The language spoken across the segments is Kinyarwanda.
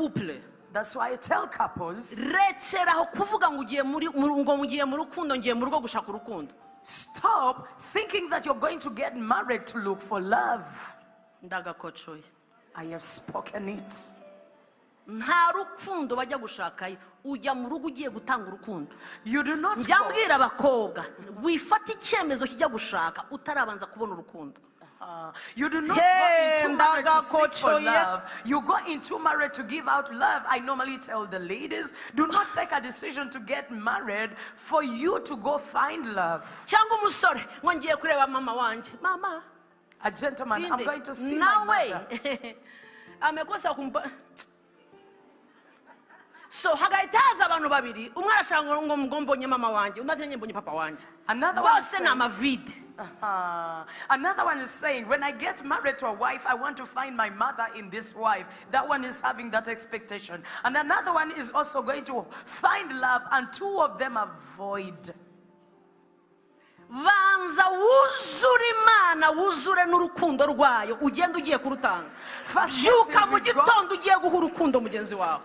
couple. That's why I tell couples, rekeraho kuvuga ngo ugiye mu rukundo ngiye mu rugo gushaka urukundo. stop thinking that you're going to get married to look for love. Ndagakocoye. I have spoken it. Nta rukundo bajya gushakayo, ujya mu rugo ugiye gutanga urukundo. You do not njya mbwira abakobwa wifata icyemezo kijya gushaka utarabanza kubona urukundo. You do not go into marriage to seek for love. You go into marriage to give out love. I normally tell the ladies, do not take a decision to get married for you to go find love. Cyangwa umusore ngo ngiye kureba mama wanje. Mama. A gentleman, I'm going to see my mother. Amekosa kumpa. So hagahita haza abantu babiri, umwe arashaka ngo mbonye mama wanje, undi ati mbonye papa wanje. Another one is saying, when I get married to a wife, I want to find my mother in this wife. That one is having that expectation. And another one is also going to find love, and two of them are void. Banza wuzure Imana, wuzure n'urukundo rwayo, ugenda ugiye kurutanga. Byuka mu gitondo ugiye guha urukundo mugenzi wawe.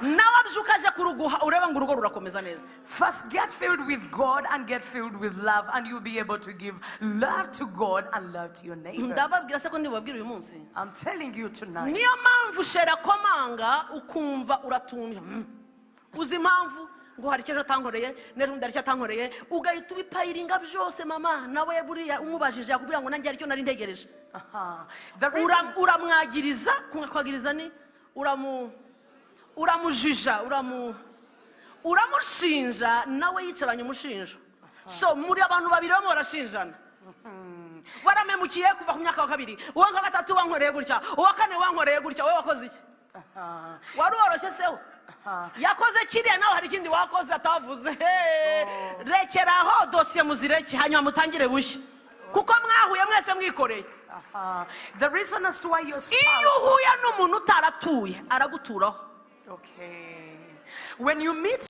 Nawe abyuka aje kuruguha, ureba ngo urugo rurakomeza neza. First get filled with God and get filled with love, and you'll be able to give love to God and love to your neighbor. Ndababwira se ko ndibabwira uyu munsi. I'm telling you tonight. Niyo mpamvu shera komanga ukumva uratumye. Uzi impamvu ngo hari cyo atankoreye, nejo ndari cyo atankoreye, ugahita ubipayiringa byose mama, nawe buriya umubajije yakubwira ngo nanjye ari cyo nari ntegereje. Uramwagiriza, kwagiriza ni uramujija, uramushinja, nawe yicaranye umushinjo. So muri abantu babiri bamwe barashinjana. Waramemukiye kuva ku myaka wa kabiri, uwa gatatu wankoreye gutya, uwa kane wankoreye gutya, wowe wakoze iki? Wari woroshye seho? Yakoze kiriya nawe hari ikindi wakoze atavuze. Rekeraho dosiye muzireke hanyuma mutangire bushya, kuko mwahuye mwese mwikoreye. The reason as to why your spouse, iyo uhuye n'umuntu utaratuye araguturaho. okay, when you meet